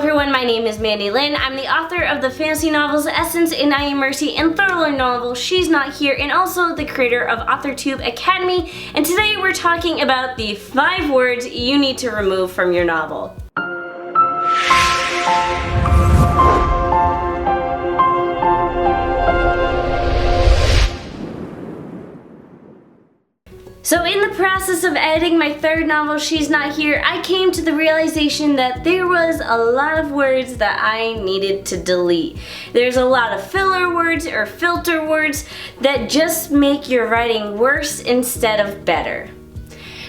everyone, my name is Mandi Lynn. I'm the author of the fantasy novels Essence in I Am Mercy and thriller novel She's Not Here, and also the creator of AuthorTube Academy. And today we're talking about the 5 words you need to remove from your novel. So in the process of editing my 3rd novel, She's Not Here, I came to the realization that there was a lot of words that I needed to delete. There's a lot of filler words or filter words that just make your writing worse instead of better.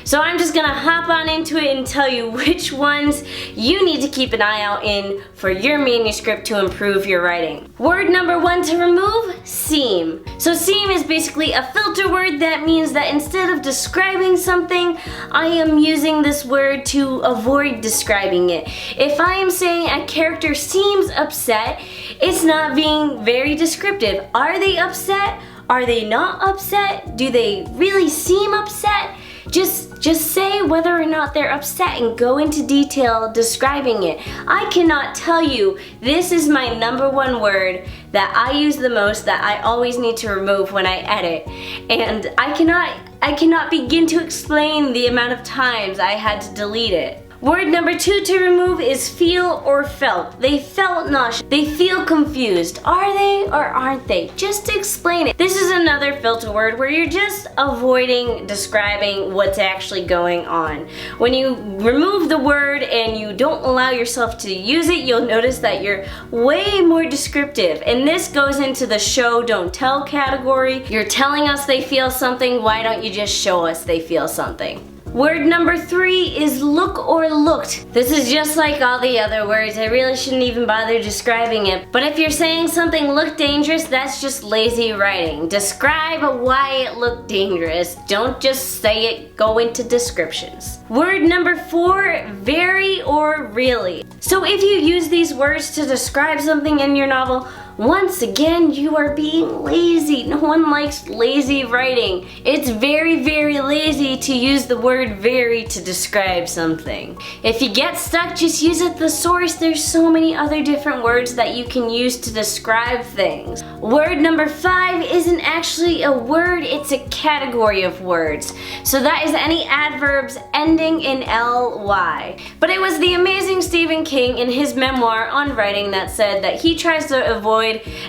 So I'm just gonna hop on into it and tell you which ones you need to keep an eye out in for your manuscript to improve your writing. Word number 1 to remove, seem. So seem is basically a filter word. That means that instead of describing something, I am using this word to avoid describing it. If I am saying a character seems upset, it's not being very descriptive. Are they upset? Are they not upset? Do they really seem upset? Just say whether or not they're upset and go into detail describing it. I cannot tell you, this is my number 1 word that I use the most, that I always need to remove when I edit. And I cannot begin to explain the amount of times I had to delete it. Word number 2 to remove is feel or felt. They felt nauseous. They feel confused. Are they or aren't they? Just explain it. This is another filter word where you're just avoiding describing what's actually going on. When you remove the word and you don't allow yourself to use it, you'll notice that you're way more descriptive. And this goes into the show, don't tell category. You're telling us they feel something, why don't you just show us they feel something? Word number 3 is look or looked. This is just like all the other words. I really shouldn't even bother describing it. But if you're saying something looked dangerous, that's just lazy writing. Describe why it looked dangerous. Don't just say it, go into descriptions. Word number 4, very or really. So if you use these words to describe something in your novel, once again, you are being lazy. No one likes lazy writing. It's very, very lazy to use the word very to describe something. If you get stuck, just use a thesaurus. There's so many other different words that you can use to describe things. Word number 5 isn't actually a word, it's a category of words. So that is any adverbs ending in ly. But it was the amazing Stephen King in his memoir on writing that said that he tries to avoid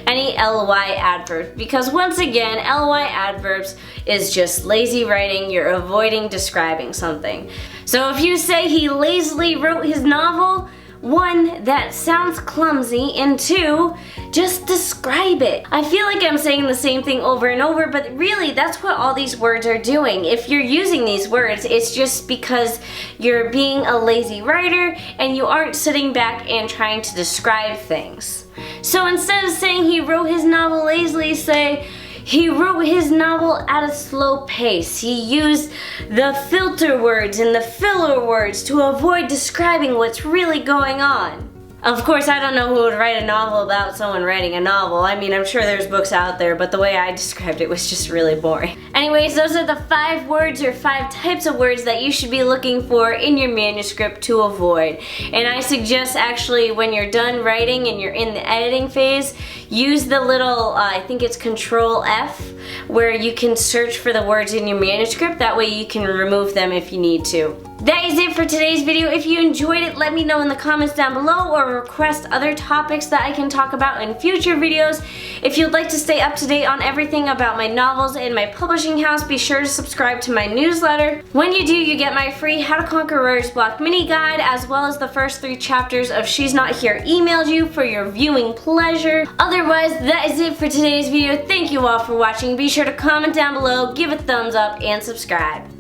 any ly adverbs, because once again, ly adverbs is just lazy writing. You're avoiding describing something. So if you say he lazily wrote his novel, 1, that sounds clumsy, and 2, just describe it. I feel like I'm saying the same thing over and over, but really that's what all these words are doing. If you're using these words, it's just because you're being a lazy writer and you aren't sitting back and trying to describe things. So instead of saying he wrote his novel lazily, say he wrote his novel at a slow pace. He used the filter words and the filler words to avoid describing what's really going on. Of course, I don't know who would write a novel about someone writing a novel. I mean, I'm sure there's books out there, but the way I described it was just really boring. Anyways, those are the 5 words or 5 types of words that you should be looking for in your manuscript to avoid. And I suggest actually when you're done writing and you're in the editing phase, use the little, I think it's Control F, where you can search for the words in your manuscript. That way you can remove them if you need to. That is it for today's video. If you enjoyed it, let me know in the comments down below or request other topics that I can talk about in future videos. If you'd like to stay up to date on everything about my novels and my publishing house, be sure to subscribe to my newsletter. When you do, you get my free How to Conquer Writer's Block mini guide, as well as the first 3 chapters of She's Not Here emailed you for your viewing pleasure. Otherwise, that is it for today's video. Thank you all for watching. Be sure to comment down below, give a thumbs up, and subscribe.